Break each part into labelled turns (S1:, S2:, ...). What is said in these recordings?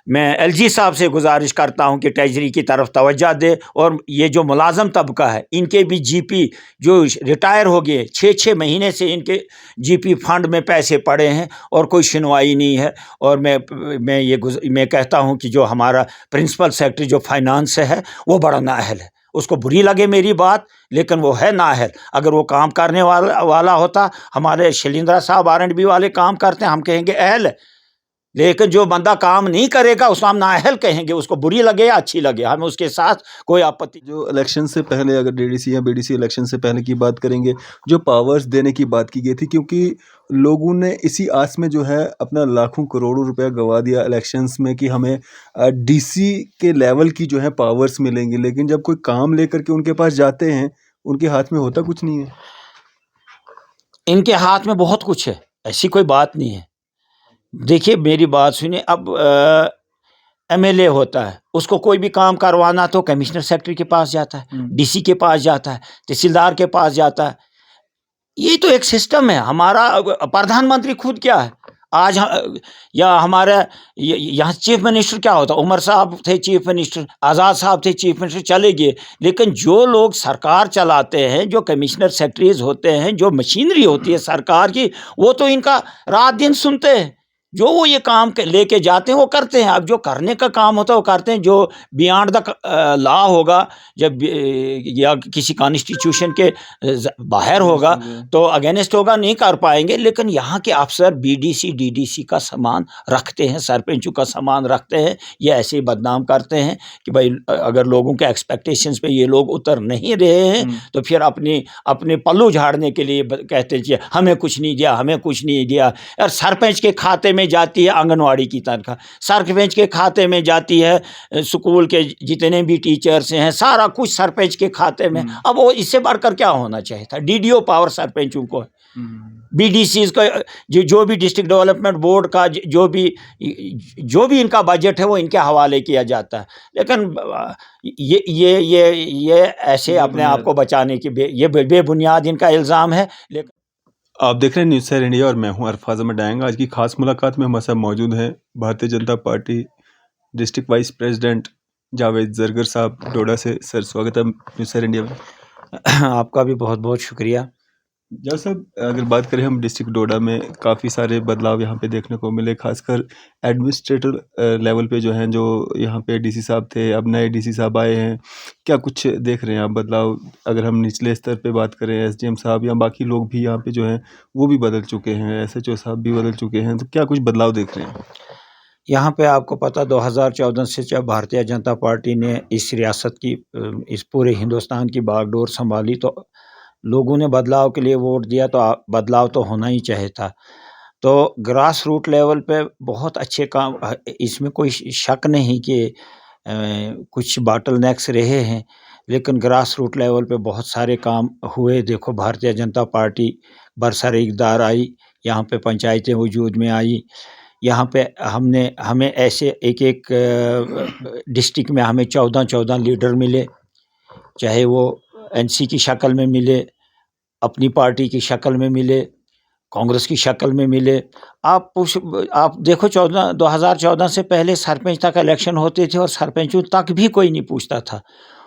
S1: मैं एलजी साहब से गुजारिश करता हूं कि ट्रेजरी की तरफ तवज्जो दे, और ये जो मुलाजम तबका है इनके भी जीपी जो रिटायर हो गए 6-6 महीने से इनके जीपी फंड में पैसे पड़े हैं और कोई सुनवाई नहीं है। और मैं कहता हूं कि जो हमारा प्रिंसिपल सेक्रेटरी जो फाइनेंस है वो बड़ा नाअहल है। उसको बुरी लगे मेरी बात, लेकिन वो है नाअहल। अगर वो काम करने वाला होता, हमारे शैलेंद्र साहब R&B वाले काम करते हैं, हम कहेंगे अहल है। लेकिन जो बंदा काम नहीं करेगा उसको हम नाअहल कहेंगे, उसको बुरी लगे या अच्छी लगे, हमें उसके साथ कोई आपत्ति।
S2: जो इलेक्शन से पहले, अगर डीडीसी या बीडीसी इलेक्शन से पहले की बात करेंगे, जो पावर्स देने की बात की गई थी, क्योंकि लोगों ने इसी आस में जो है अपना लाखों करोड़ों रुपया गवा दिया इलेक्शंस में कि हमें डीसी के लेवल की जो है पावर्स मिलेंगी, लेकिन जब कोई काम लेकर के उनके पास जाते हैं, उनके हाथ में होता कुछ नहीं है।
S1: इनके हाथ में बहुत कुछ है, ऐसी कोई बात नहीं है। देखिए मेरी बात सुनिए, अब एमएलए होता है, उसको कोई भी काम करवाना तो कमिश्नर सेक्रेटरी के पास जाता है, डीसी के पास जाता है, तहसीलदार के पास जाता है। ये तो एक सिस्टम है हमारा। प्रधानमंत्री खुद क्या है आज या हमारे यहाँ चीफ मिनिस्टर क्या होता, उमर साहब थे चीफ मिनिस्टर, आज़ाद साहब थे चीफ मिनिस्टर, चले गए। लेकिन जो लोग सरकार चलाते हैं, जो कमिश्नर सेक्रेटरीज होते हैं, जो मशीनरी होती है सरकार की, वो तो इनका रात दिन सुनते हैं। जो वो ये काम लेके जाते हैं वो करते हैं। अब जो करने का काम होता है वो करते हैं। जो बियॉन्ड द लॉ होगा, जब या किसी कॉन्स्टिट्यूशन के बाहर होगा तो अगेंस्ट होगा, नहीं कर पाएंगे। लेकिन यहाँ के अफसर बीडीसी डीडीसी का सामान रखते हैं, सरपंचों का सामान रखते हैं। ये ऐसे ही बदनाम करते हैं कि भाई अगर लोगों के एक्सपेक्टेशंस पे ये लोग उतर नहीं रहे हैं तो फिर अपने पल्लू झाड़ने के लिए कहते हैं हमें कुछ नहीं दिया, हमें कुछ नहीं दिया। और सरपंच के खाते में जाती है आंगनवाड़ी की तनख्वाह, सरपंच के खाते में जाती है स्कूल के जितने भी टीचर्स हैं, सारा कुछ सरपंच के खाते में। अब वो इससे बढ़कर क्या होना चाहिए था? डीडीओ पावर सरपंचों को, बीडीसी का, जो भी डिस्ट्रिक्ट डेवलपमेंट बोर्ड का जो भी इनका बजट है वो इनके हवाले किया जाता है। लेकिन ये ऐसे अपने आप को बचाने की ये बेबुनियाद इनका इल्ज़ाम है। लेकिन
S2: आप देख रहे हैं न्यूज़ सर इंडिया और मैं हूं अरफाज अहमद डायंग। आज की खास मुलाकात में हमारे साथ मौजूद हैं Bharatiya Janata party district vice president Javed Zargar साहब डोडा से। सर स्वागत है न्यूज़ सर इंडिया में।
S1: आपका भी बहुत बहुत शुक्रिया।
S2: जावेद साहब, अगर बात करें हम डिस्ट्रिक्ट डोडा में काफ़ी सारे बदलाव यहाँ पे देखने को मिले, खासकर एडमिनिस्ट्रेटर लेवल पे जो हैं, जो यहाँ पे डीसी साहब थे, अब नए डीसी साहब आए हैं। क्या कुछ देख रहे हैं आप बदलाव? अगर हम निचले स्तर पे बात करें, एसडीएम साहब या बाकी लोग भी यहाँ पे जो हैं वो भी बदल चुके हैं, एसएचओ साहब भी बदल चुके हैं, तो क्या कुछ बदलाव देख रहे हैं?
S1: यहाँ पे आपको पता 2014 से जब भारतीय जनता पार्टी ने इस रियासत की, इस पूरे हिंदुस्तान की बागडोर संभाली, तो लोगों ने बदलाव के लिए वोट दिया। तो बदलाव तो होना ही चाहिए था। तो ग्रास रूट लेवल पे बहुत अच्छे काम, इसमें कोई शक नहीं कि कुछ बॉटलनेक्स रहे हैं, लेकिन ग्रास रूट लेवल पे बहुत सारे काम हुए। देखो भारतीय जनता पार्टी बरसर इक़्तिदार आई, यहाँ पे पंचायतें वजूद में आई। यहाँ पे हमें ऐसे एक डिस्ट्रिक्ट में हमें 14 लीडर मिले, चाहे वो एनसी की शक्ल में मिले, अपनी पार्टी की शक्ल में मिले, कांग्रेस की शक्ल में मिले। आप देखो 2014 से पहले सरपंच तक इलेक्शन होते थे और सरपंचों तक भी कोई नहीं पूछता था।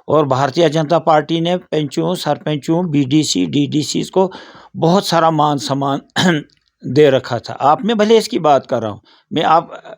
S1: और भारतीय जनता पार्टी ने पंचों, सरपंचों, बीडीसी डीडीसी को बहुत सारा मान सम्मान दे रखा था। मैं भले इसकी बात कर रहा हूँ,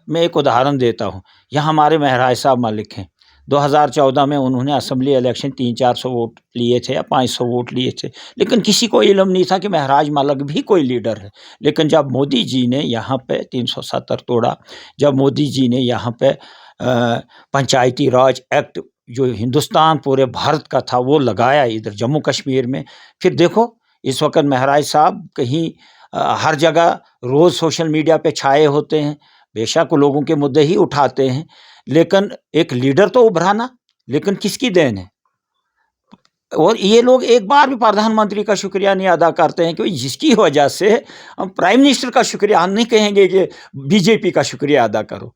S1: मैं एक उदाहरण देता हूँ। यहाँ हमारे महराज साहब मलिक हैं, 2014 में उन्होंने असेंबली इलेक्शन 300-400 वोट लिए थे या 500 वोट लिए थे, लेकिन किसी को इल्म नहीं था कि महराज मलिक भी कोई लीडर है। लेकिन जब मोदी जी ने यहाँ पे 370 तोड़ा, जब मोदी जी ने यहाँ पे पंचायती राज एक्ट जो हिंदुस्तान पूरे भारत का था वो लगाया इधर जम्मू कश्मीर में, फिर देखो इस वक्त महराज साहब कहीं हर जगह रोज़ सोशल मीडिया पे छाए होते हैं। बेशक लोगों के मुद्दे ही उठाते हैं, लेकिन एक लीडर तो उभराना, लेकिन किसकी देन है? और ये लोग एक बार भी प्रधानमंत्री का शुक्रिया नहीं अदा करते हैं, क्योंकि जिसकी वजह से हम प्राइम मिनिस्टर का शुक्रिया, हम नहीं कहेंगे कि बीजेपी का शुक्रिया अदा करो।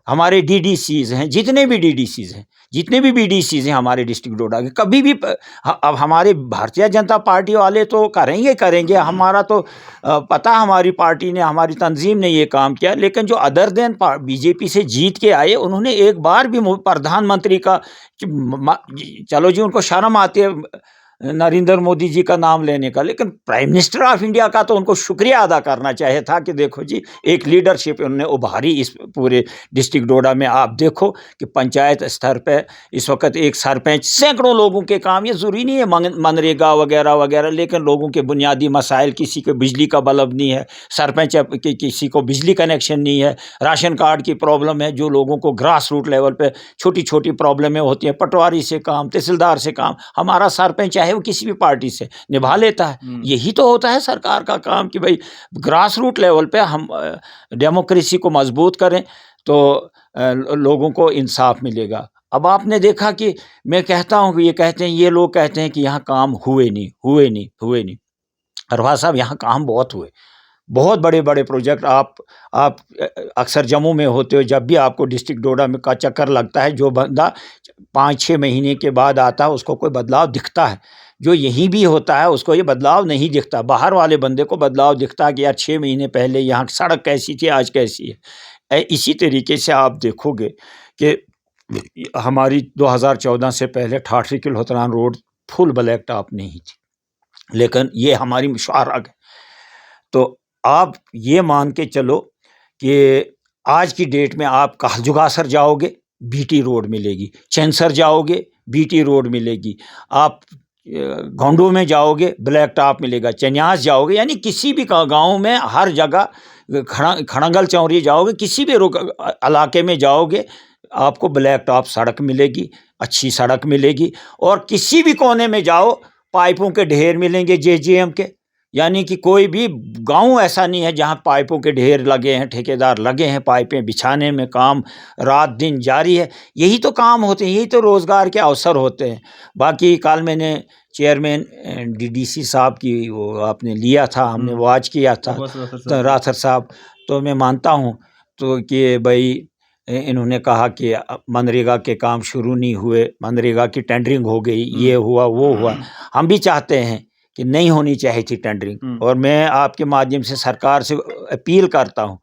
S1: हमारे डीडीसीज हैं, जितने भी डीडीसीज हैं, जितने भी बीडीसीज हैं हमारे डिस्ट्रिक्ट डोडा के, कभी भी अब हमारे भारतीय जनता पार्टी वाले तो करेंगे, हमारा तो पता हमारी पार्टी ने, हमारी तंजीम ने ये काम किया, लेकिन जो अदर देन बीजेपी से जीत के आए उन्होंने एक बार भी प्रधानमंत्री का, चलो जी उनको शर्म आती है नरेंद्र मोदी जी का नाम लेने का, लेकिन प्राइम मिनिस्टर ऑफ इंडिया का तो उनको शुक्रिया अदा करना चाहिए था कि देखो जी एक लीडरशिप उन्होंने उभारी इस पूरे डिस्ट्रिक्ट डोडा में। आप देखो कि पंचायत स्तर पे इस वक्त एक सरपंच सैकड़ों लोगों के काम, ये ज़रूरी नहीं है मनरेगा वगैरह वगैरह, लेकिन लोगों के बुनियादी मसाइल, किसी को बिजली का बल्ब नहीं है, सरपंच किसी को बिजली कनेक्शन नहीं है, राशन कार्ड की प्रॉब्लम है, जो लोगों को ग्रास रूट लेवल पर छोटी छोटी प्रॉब्लमें होती हैं, पटवारी से काम, तहसीलदार से काम, हमारा सरपंच चाहे वो किसी भी पार्टी से निभा लेता है। यही तो होता है सरकार का काम कि भाई ग्रास रूट लेवल पे हम डेमोक्रेसी को मजबूत करें तो लोगों को इंसाफ मिलेगा। अब आपने देखा कि मैं कहता हूँ कि ये लोग कहते हैं कि यहाँ काम हुए नहीं। अरवा साहब यहाँ काम बहुत हुए, बहुत बड़े बड़े प्रोजेक्ट। आप अक्सर जम्मू में होते हो, जब भी आपको डिस्ट्रिक्ट डोडा में का चक्कर लगता है, जो बंदा 5-6 महीने के बाद आता है उसको कोई बदलाव दिखता है, जो यहीं भी होता है उसको ये बदलाव नहीं दिखता। बाहर वाले बंदे को बदलाव दिखता है कि यार 6 महीने पहले यहाँ सड़क कैसी थी, आज कैसी है। इसी तरीके से आप देखोगे कि हमारी 2014 से पहले Thathri किलोहतरान road full black top नहीं थी, लेकिन ये हमारी मुशारक है। तो आप ये मान के चलो कि आज की डेट में आप कहलजुगासर जाओगे बीटी रोड मिलेगी, चैंसर जाओगे बीटी रोड मिलेगी, आप गोंडू में जाओगे ब्लैक टॉप मिलेगा, चन्यास जाओगे, यानी किसी भी गांव में हर जगह, खड़ंगल चौरी जाओगे, किसी भी इलाके में जाओगे आपको ब्लैक टॉप सड़क मिलेगी, अच्छी सड़क मिलेगी। और किसी भी कोने में जाओ पाइपों के ढेर मिलेंगे जेजेएम के, यानी कि कोई भी गांव ऐसा नहीं है जहां पाइपों के ढेर लगे हैं, ठेकेदार लगे हैं पाइपें बिछाने में, काम रात दिन जारी है। यही तो काम होते हैं, यही तो रोज़गार के अवसर होते हैं। बाकी कल मैंने चेयरमैन डीडीसी साहब की वो आपने लिया था, हमने वॉच किया था तो राथर साहब, तो मैं मानता हूँ तो कि भाई इन्होंने कहा कि मनरेगा के काम शुरू नहीं हुए, मनरेगा की टेंडरिंग हो गई, ये हुआ वो हुआ। हम भी चाहते हैं कि नहीं होनी चाहिए थी टेंडरिंग, और मैं आपके माध्यम से सरकार से अपील करता हूं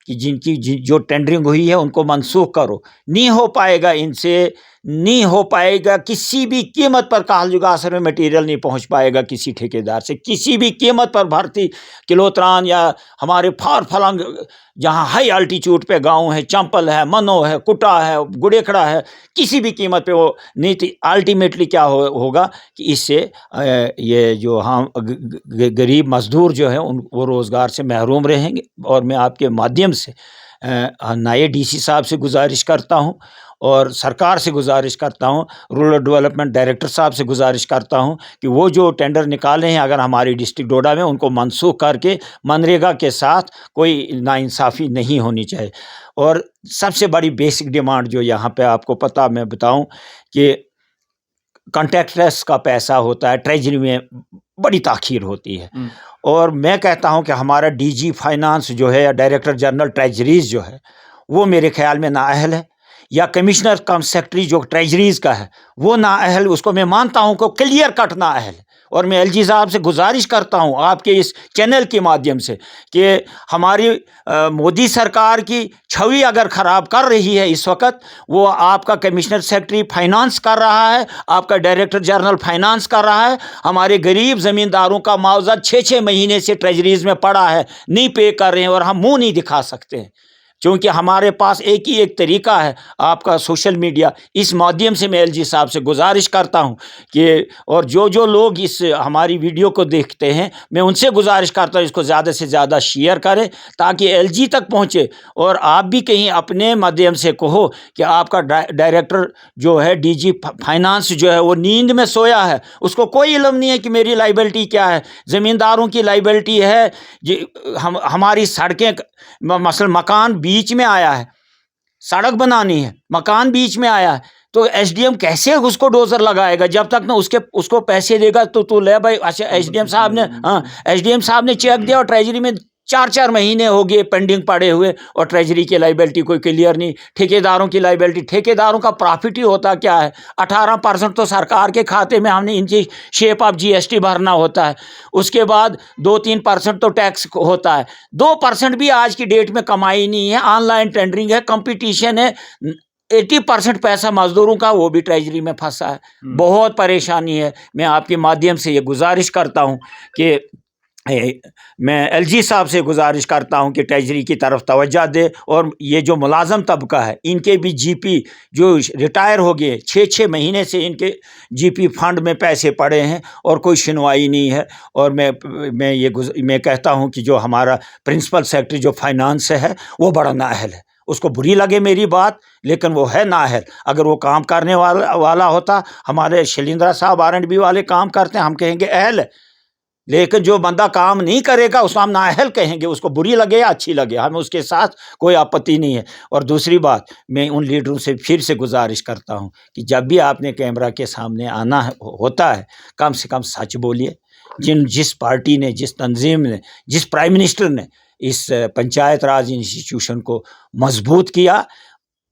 S1: कि जिनकी जो टेंडरिंग हुई है उनको मनसूख करो। नहीं हो पाएगा, इनसे नहीं हो पाएगा, किसी भी कीमत पर कहलजुगासर में मटेरियल नहीं पहुंच पाएगा किसी ठेकेदार से, किसी भी कीमत पर। भर्ती किलोत्रान या हमारे फार फलंग जहां हाई अल्टीट्यूड पे गांव है, चंपल है, मनो है, कुटा है, गुड़ेखड़ा है, किसी भी कीमत पे वो नहीं थी। अल्टीमेटली क्या होगा कि इससे ये जो हम गरीब मजदूर जो है वो रोज़गार से महरूम रहेंगे। और मैं आपके माध्यम से नए डीसी साहब से गुजारिश करता हूं और सरकार से गुजारिश करता हूं, रूरल डेवलपमेंट डायरेक्टर साहब से गुजारिश करता हूं कि वो जो टेंडर निकाले हैं अगर हमारी डिस्ट्रिक्ट डोडा में, उनको मनसूख करके मनरेगा के साथ कोई नाइंसाफ़ी नहीं होनी चाहिए। और सबसे बड़ी बेसिक डिमांड जो यहाँ पे आपको पता मैं बताऊं कि कॉन्ट्रैक्टर्स का पैसा होता है, ट्रेजरी में बड़ी ताख़ीर होती है। और मैं कहता हूं कि हमारा डीजी फाइनेंस जो है या डायरेक्टर जनरल ट्रेजरीज जो है वो मेरे ख्याल में नाअहल है, या कमिश्नर कम सेक्रेटरी जो ट्रेजरीज का है वो नाअहल, उसको मैं मानता हूं कि क्लियर कट नाअहल। और मैं एलजी साहब से गुजारिश करता हूं आपके इस चैनल के माध्यम से कि हमारी मोदी सरकार की छवि अगर ख़राब कर रही है इस वक्त, वो आपका कमिश्नर सेक्रेटरी फाइनेंस कर रहा है, आपका डायरेक्टर जनरल फाइनेंस कर रहा है। हमारे गरीब ज़मींदारों का मुआवजा 6-6 महीने से ट्रेजरीज में पड़ा है, नहीं पे कर रहे हैं, और हम मुँह नहीं दिखा सकते हैं क्योंकि हमारे पास एक ही एक तरीका है, आपका सोशल मीडिया। इस माध्यम से मैं एलजी साहब से गुजारिश करता हूं कि, और जो लोग इस हमारी वीडियो को देखते हैं, मैं उनसे गुजारिश करता हूं इसको ज़्यादा से ज़्यादा शेयर करें ताकि एलजी तक पहुंचे। और आप भी कहीं अपने माध्यम से कहो कि आपका डायरेक्टर जो है, डीजी फाइनेंस जो है, वो नींद में सोया है, उसको कोई इल्म नहीं है कि मेरी लाइबिलिटी क्या है। ज़मींदारों की लाइबिलिटी है, हमारी सड़कें, मसलन मकान बीच में आया है, सड़क बनानी है, मकान बीच में आया है, तो एसडीएम कैसे उसको डोजर लगाएगा जब तक ना उसको पैसे देगा तो ले भाई। अच्छा एसडीएम साहब ने चेक दिया और ट्रेजरी में 4-4 महीने हो गए पेंडिंग पड़े हुए और ट्रेजरी की लाइबिलिटी कोई क्लियर नहीं। ठेकेदारों की लाइबिलिटी, ठेकेदारों का प्रॉफिट ही होता क्या है? 18% तो सरकार के खाते में हमने इनकी शेप ऑफ जीएसटी भरना होता है, उसके बाद 2-3% तो टैक्स होता है, 2% भी आज की डेट में कमाई नहीं है। ऑनलाइन टेंडरिंग है, कंपटीशन है, 80% पैसा मजदूरों का वो भी ट्रेजरी में फंसा है। बहुत परेशानी है। मैं आपके माध्यम से ये गुजारिश करता हूँ कि मैं एलजी साहब से गुजारिश करता हूं कि ट्रेजरी की तरफ तवज्जो दे, और ये जो मुलाजम तबका है इनके भी जीपी जो रिटायर हो गए 6-6 महीने से इनके जीपी फंड में पैसे पड़े हैं और कोई सुनवाई नहीं है। और मैं कहता हूं कि जो हमारा प्रिंसिपल सेक्रेटरी जो फाइनेंस है वो बड़ा नाअहल है। उसको बुरी लगे मेरी बात, लेकिन वो है नाअहल। अगर वो काम करने वाला होता, हमारे शैलेंद्र साहब R&B वाले काम करते हैं, हम कहेंगे अहल है। लेकिन जो बंदा काम नहीं करेगा उसको हम नाअहल कहेंगे, उसको बुरी लगे या अच्छी लगे, हमें उसके साथ कोई आपत्ति नहीं है। और दूसरी बात, मैं उन लीडरों से फिर से गुजारिश करता हूं कि जब भी आपने कैमरा के सामने आना होता है, कम से कम सच बोलिए। जिस पार्टी ने, जिस तंजीम ने, जिस प्राइम मिनिस्टर ने इस पंचायत राज इंस्टीट्यूशन को मजबूत किया,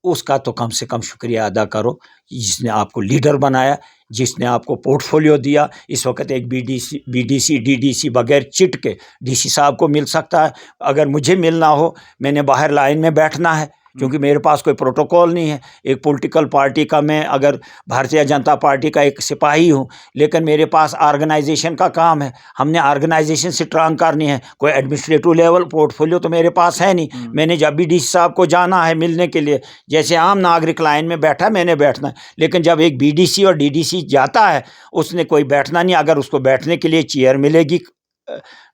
S1: उसका तो कम से कम शुक्रिया अदा करो, जिसने आपको लीडर बनाया, जिसने आपको पोर्टफोलियो दिया। इस वक्त एक बीडीसी डीडीसी बगैर चिट के डीसी साहब को मिल सकता है। अगर मुझे मिलना हो, मैंने बाहर लाइन में बैठना है, क्योंकि मेरे पास कोई प्रोटोकॉल नहीं है। एक पॉलिटिकल पार्टी का मैं, अगर भारतीय जनता पार्टी का एक सिपाही हूँ, लेकिन मेरे पास ऑर्गेनाइजेशन का काम है, हमने ऑर्गेनाइजेशन स्ट्रांग करनी है। कोई एडमिनिस्ट्रेटिव लेवल पोर्टफोलियो तो मेरे पास है नहीं। मैंने जब भी डीसी साहब को जाना है मिलने के लिए, जैसे आम नागरिक लाइन में बैठा, मैंने बैठना है। लेकिन जब एक बीडीसी और डीडीसी जाता है, उसने कोई बैठना नहीं। अगर उसको बैठने के लिए चेयर मिलेगी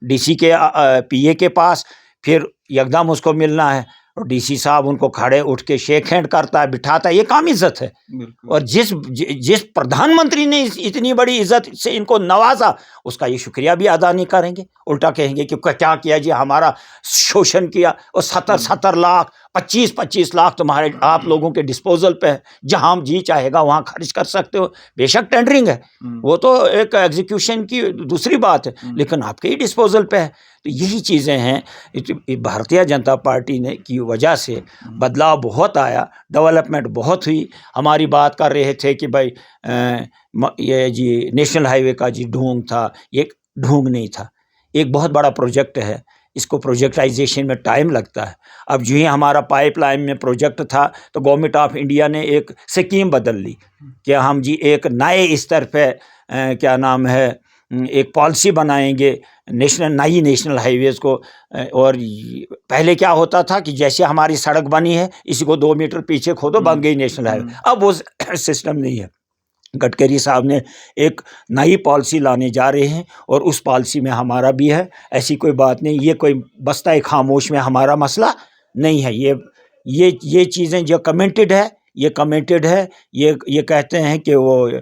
S1: डीसी के पीए के पास, फिर एकदम उसको मिलना है, और डीसी साहब उनको खड़े उठ के शेक हैंड करता है, बिठाता है। ये काम इज्जत है। और जिस प्रधानमंत्री ने इतनी बड़ी इज्जत से इनको नवाजा, उसका ये शुक्रिया भी अदा नहीं करेंगे, उल्टा कहेंगे कि क्या किया जी, हमारा शोषण किया। और 70 लाख 25 लाख तुम्हारे आप लोगों के डिस्पोजल पे है, जहां हम जी चाहेगा वहां खर्च कर सकते हो। बेशक टेंडरिंग है, वो तो एक एग्जीक्यूशन की दूसरी बात है, लेकिन आपके ही डिस्पोजल पे है। तो यही चीज़ें हैं। भारतीय जनता पार्टी ने की वजह से बदलाव बहुत आया, डेवलपमेंट बहुत हुई। हमारी बात कर रहे थे कि भाई ये जी नेशनल हाईवे का जी ढोंग था, ये ढोंग नहीं था, एक बहुत बड़ा प्रोजेक्ट है। इसको प्रोजेक्टाइजेशन में टाइम लगता है। अब जो ही हमारा पाइपलाइन में प्रोजेक्ट था, तो गवर्नमेंट ऑफ इंडिया ने एक स्कीम बदल ली कि हम जी एक नए स्तर पे क्या नाम है, एक पॉलिसी बनाएंगे नई नेशनल हाईवेज़ को। और पहले क्या होता था कि जैसे हमारी सड़क बनी है, इसी को 2 मीटर पीछे खोदो, बन गई नेशनल हाईवे। अब वो सिस्टम नहीं है। गडकरी साहब ने एक नई पॉलिसी लाने जा रहे हैं, और उस पॉलिसी में हमारा भी है। ऐसी कोई बात नहीं, ये कोई बस्ता खामोश में हमारा मसला नहीं है। ये चीज़ें जो कमेंटेड है, ये कमेंटेड है। ये कहते हैं कि वो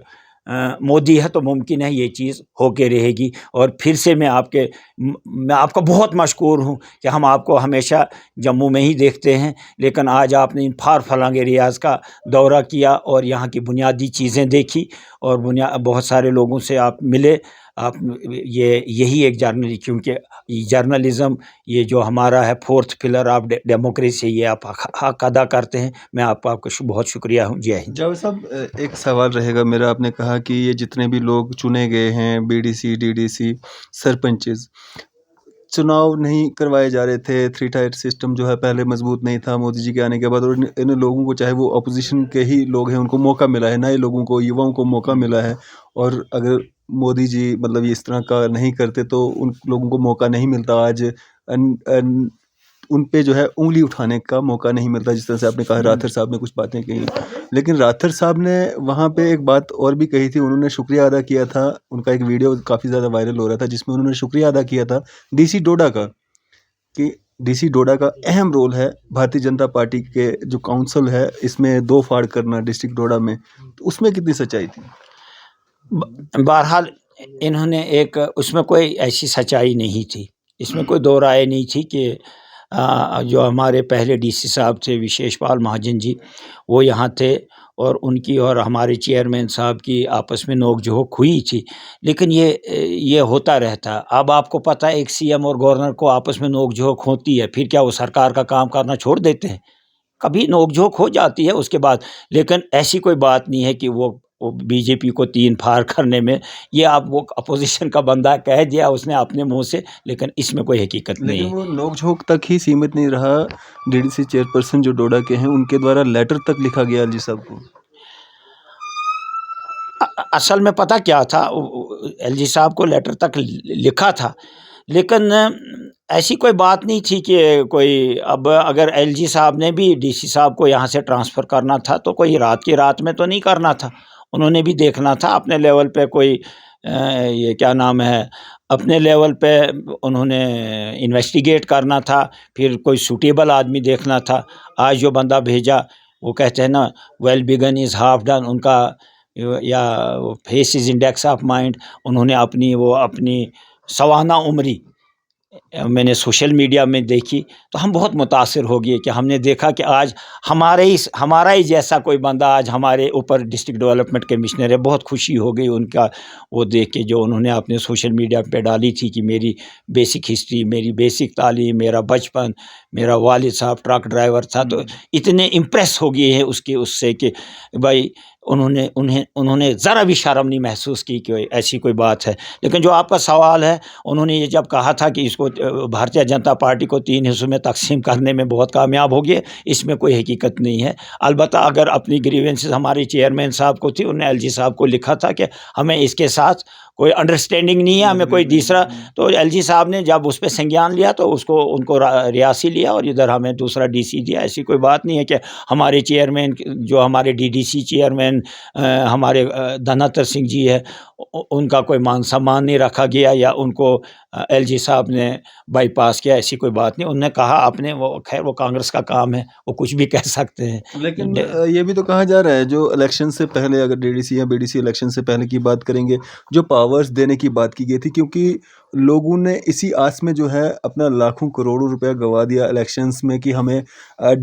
S1: मोदी है तो मुमकिन है ये चीज़ होके रहेगी। और फिर से मैं आपका बहुत मशकूर हूँ कि हम आपको हमेशा जम्मू में ही देखते हैं, लेकिन आज आपने इन फार फलांग एरियाज़ का दौरा किया और यहाँ की बुनियादी चीज़ें देखी, और बहुत सारे लोगों से आप मिले। आप यही एक क्योंकि जर्नलिज़म ये जो हमारा है 4th पिलर ऑफ डेमोक्रेसी, ये आप हक अदा करते हैं। मैं आपका बहुत शुक्रिया हूँ। जय हिंद।
S2: जावेद साहब, एक सवाल रहेगा मेरा। आपने कहा कि ये जितने भी लोग चुने गए हैं, बीडीसी डीडीसी सरपंचेस, चुनाव नहीं करवाए जा रहे थे। 3 टायर सिस्टम जो है पहले मजबूत नहीं था मोदी जी के आने के बाद, और इन लोगों को, चाहे वो अपोजिशन के ही लोग हैं, उनको मौका मिला है, नए लोगों को, युवाओं को मौका मिला है। और अगर मोदी जी मतलब इस तरह का नहीं करते तो उन लोगों को मौका नहीं मिलता। आज उन पे जो है उंगली उठाने का मौका नहीं मिलता। जिस तरह से आपने कहा, राठौर साहब ने कुछ बातें कही, लेकिन राठौर साहब ने वहाँ पे एक बात और भी कही थी। उन्होंने शुक्रिया अदा किया था, उनका एक वीडियो काफ़ी ज़्यादा वायरल हो रहा था, जिसमें उन्होंने शुक्रिया अदा किया था डीसी डोडा का, कि डीसी डोडा का अहम रोल है भारतीय जनता पार्टी के जो काउंसिल है इसमें 2 फाड़ करना डिस्ट्रिक्ट डोडा में। तो उसमें कितनी सच्चाई थी?
S1: बहरहाल इन्होंने उसमें कोई ऐसी सच्चाई नहीं थी, इसमें कोई दो राय नहीं थी कि जो हमारे पहले डीसी साहब थे विशेष पाल महाजन जी, वो यहाँ थे और उनकी और हमारे चेयरमैन साहब की आपस में नोक-झोंक हुई थी, लेकिन ये होता रहता है। अब आपको पता है एक सीएम और गवर्नर को आपस में नोक-झोंक होती है, फिर क्या वो सरकार का काम करना छोड़ देते हैं? कभी नोक-झोंक हो जाती है उसके बाद, लेकिन ऐसी कोई बात नहीं है कि वो बीजेपी को तीन फाड़ करने में, ये आप वो अपोज़िशन का बंदा कह दिया उसने अपने मुँह से, लेकिन इसमें कोई हकीकत नहीं
S2: लेकिन
S1: है।
S2: वो नोक-झोंक तक ही सीमित नहीं रहा, डीडीसी चेयरपर्सन जो डोडा के हैं, उनके द्वारा लेटर तक लिखा गया एलजी साहब को।
S1: असल में पता क्या था, एलजी साहब को लेटर तक लिखा था, लेकिन ऐसी कोई बात नहीं थी कि कोई, अब अगर एलजी साहब ने भी डीसी साहब को यहाँ से ट्रांसफ़र करना था तो कोई रात की रात में तो नहीं करना था। उन्होंने भी देखना था अपने लेवल पे कोई ये क्या नाम है, अपने लेवल पे उन्होंने इन्वेस्टिगेट करना था, फिर कोई सूटेबल आदमी देखना था। आज जो बंदा भेजा, वो कहते हैं ना, well begin is half done, उनका या face is index of mind, उन्होंने अपनी सवाना उम्री मैंने सोशल मीडिया में देखी, तो हम बहुत मुतासिर हो गए कि हमने देखा कि आज हमारा ही जैसा कोई बंदा आज हमारे ऊपर डिस्ट्रिक्ट डेवलपमेंट कमिश्नर है। बहुत खुशी हो गई उनका वो देख के, जो उन्होंने अपने सोशल मीडिया पे डाली थी कि मेरी बेसिक हिस्ट्री, मेरी बेसिक तालीम, मेरा बचपन, मेरा वालिद साहब ट्रक ड्राइवर था। तो इतने इम्प्रेस हो गए हैं उससे कि भाई उन्होंने ज़रा भी शर्म नहीं महसूस की कि ऐसी कोई बात है। लेकिन जो आपका सवाल है, उन्होंने ये जब कहा था कि इसको भारतीय जनता पार्टी को 3 हिस्सों में तक़सीम करने में बहुत कामयाब हो गए, इसमें कोई हकीकत नहीं है। अलबत्ता अगर अपनी ग्रीवेंसेस हमारे चेयरमैन साहब को थी, उन्होंने एलजी साहब को लिखा था कि हमें इसके साथ कोई अंडरस्टैंडिंग नहीं है, हमें कोई तीसरा, तो एलजी साहब ने जब उस पे संज्ञान लिया तो उनको रियासी लिया और इधर हमें दूसरा डीसी दिया। ऐसी कोई बात नहीं है कि हमारे चेयरमैन, जो हमारे डीडीसी चेयरमैन हमारे धनाधर सिंह जी है, उनका कोई मान सम्मान नहीं रखा गया या उनको एलजी साहब ने बाईपास किया, ऐसी कोई बात नहीं। उन्होंने कहा अपने, वो खैर वो कांग्रेस का काम है, वो कुछ भी कह सकते हैं।
S2: लेकिन ये भी तो कहा जा रहा है, जो इलेक्शन से पहले, अगर डीडीसी या बीडीसी इलेक्शन से पहले की बात करेंगे, जो पावर्स देने की बात की गई थी, क्योंकि लोगों ने इसी आस में जो है अपना लाखों करोड़ों रुपया गवा दिया इलेक्शंस में कि हमें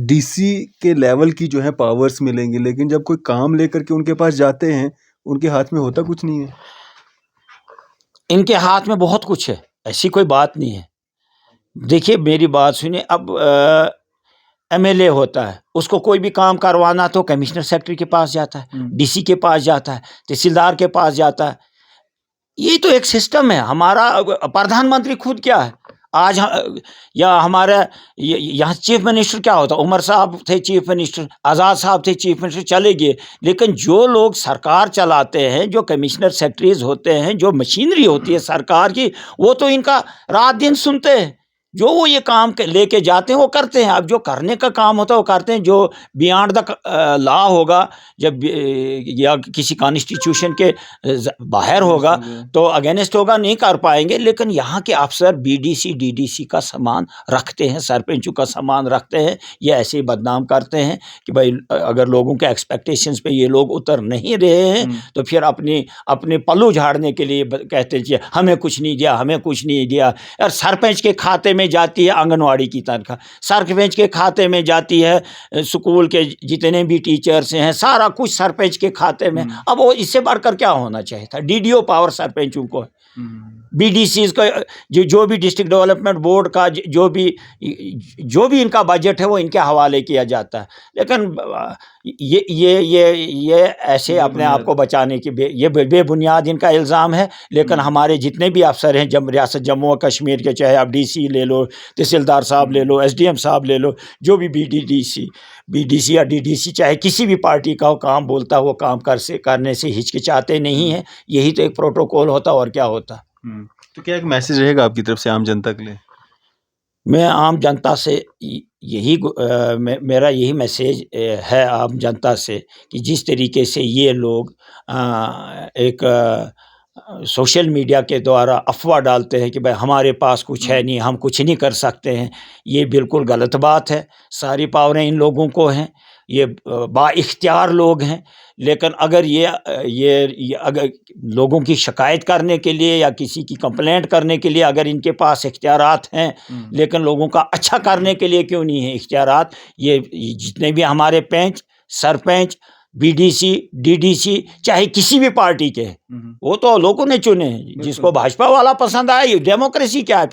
S2: डीसी के लेवल की जो है पावर्स मिलेंगी, लेकिन जब कोई काम लेकर के उनके पास जाते हैं, उनके हाथ में होता कुछ नहीं है।
S1: इनके हाथ में बहुत कुछ है, ऐसी कोई बात नहीं है। देखिए मेरी बात सुनिए, अब एमएलए होता है, उसको कोई भी काम करवाना तो कमिश्नर सेक्रेटरी के पास जाता है, डीसी के पास जाता है, तहसीलदार के पास जाता है। ये तो एक सिस्टम है हमारा। प्रधानमंत्री खुद क्या है आज, या हमारा यहाँ चीफ मिनिस्टर क्या होता, उमर साहब थे चीफ मिनिस्टर, आज़ाद साहब थे चीफ मिनिस्टर, चले गए। लेकिन जो लोग सरकार चलाते हैं, जो कमिश्नर सेक्रेटरीज होते हैं, जो मशीनरी होती है सरकार की, वो तो इनका रात दिन सुनते हैं। जो वो ये काम लेके जाते हैं वो करते हैं। अब जो करने का काम होता है वो करते हैं। जो बियॉन्ड द लॉ होगा, जब या किसी कॉन्स्टिट्यूशन के बाहर होगा तो अगेंस्ट होगा, नहीं कर पाएंगे। लेकिन यहाँ के अफसर बीडीसी डीडीसी का सामान रखते हैं, सरपंचों का सामान रखते हैं। ये ऐसे ही बदनाम करते हैं कि भाई अगर लोगों के एक्सपेक्टेशंस पे ये लोग उतर नहीं रहे हैं तो फिर अपने पल्लू झाड़ने के लिए कहते हैं हमें कुछ नहीं दिया, हमें कुछ नहीं दिया। और सरपंच के खाते में जाती है आंगनवाड़ी की तनख्वाह, सरपंच के खाते में जाती है स्कूल के जितने भी टीचर्स हैं, सारा कुछ सरपंच के खाते में। अब वो इससे बढ़कर क्या होना चाहिए था? डीडीओ पावर सरपंचों को, बीडीसी का, जो भी डिस्ट्रिक्ट डेवलपमेंट बोर्ड का जो भी इनका बजट है वो इनके हवाले किया जाता है। लेकिन ये ऐसे अपने आप को बचाने की ये बेबुनियाद इनका इल्ज़ाम है। लेकिन हमारे जितने भी अफसर हैं, रियासत जम्मू और कश्मीर के, चाहे आप डीसी ले लो, तहसीलदार साहब ले लो, एसडीएम साहब ले लो, जो भी बीडीसी या डीडीसी चाहे किसी भी पार्टी का हो, काम बोलता है वो काम करने से हिचकिचाते नहीं हैं। यही तो एक प्रोटोकॉल होता, और क्या होता।
S2: तो क्या एक मैसेज रहेगा आपकी तरफ से आम जनता के लिए?
S1: मैं आम जनता से मेरा यही मैसेज है आम जनता से कि जिस तरीके से ये लोग एक सोशल मीडिया के द्वारा अफवाह डालते हैं कि भाई हमारे पास कुछ है नहीं, हम कुछ नहीं कर सकते हैं, ये बिल्कुल गलत बात है। सारी पावरें इन लोगों को हैं, ये बाइख्तियार लोग हैं। लेकिन अगर ये अगर लोगों की शिकायत करने के लिए या किसी की कंप्लेंट करने के लिए अगर इनके पास इख्तियारात हैं, लेकिन लोगों का अच्छा करने के लिए क्यों नहीं है इख्तियारात? ये जितने भी हमारे पंच, सरपंच, बीडीसी, डीडीसी, चाहे किसी भी पार्टी के, वो तो लोगों ने चुने हैं। जिसको भाजपा वाला पसंद आया, ये डेमोक्रेसी क्या है,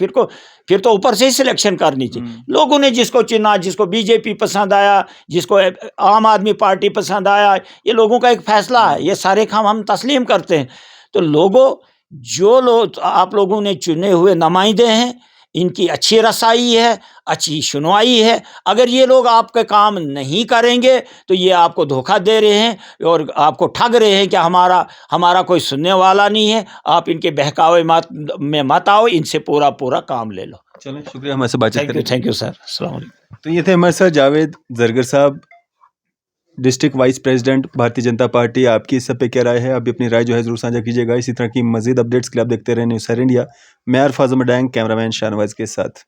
S1: फिर तो ऊपर से ही सिलेक्शन करनी चाहिए। लोगों ने जिसको चुना, जिसको बीजेपी पसंद आया, जिसको आम आदमी पार्टी पसंद आया, ये लोगों का एक फैसला है। ये सारे काम हम तस्लीम करते हैं। तो लोगों, जो लोग आप लोगों ने चुने हुए नुमाइंदे हैं, इनकी अच्छी रसाई है, अच्छी सुनवाई है। अगर ये लोग आपके काम नहीं करेंगे तो ये आपको धोखा दे रहे हैं और आपको ठग रहे हैं कि हमारा कोई सुनने वाला नहीं है, आप इनके बहकावे में मत आओ, इनसे पूरा काम ले लो।
S2: चलें, शुक्रिया हमारे से बातचीत करने के लिए।
S1: Thank you sir. अस्सलाम वालेकुम।
S2: तो ये थे हमारे साथ जावेद जरगर साहब, district vice president Bharatiya Janata party. आपकी इस सब पे क्या राय है? आप भी अपनी राय जो है ज़रूर साझा कीजिएगा। इसी तरह की मज़ीद अपडेट्स के लिए आप देखते रहें न्यूज़ सर इंडिया। मैं अरफाज मडैंग, कैमरामैन शाहनवाज के साथ।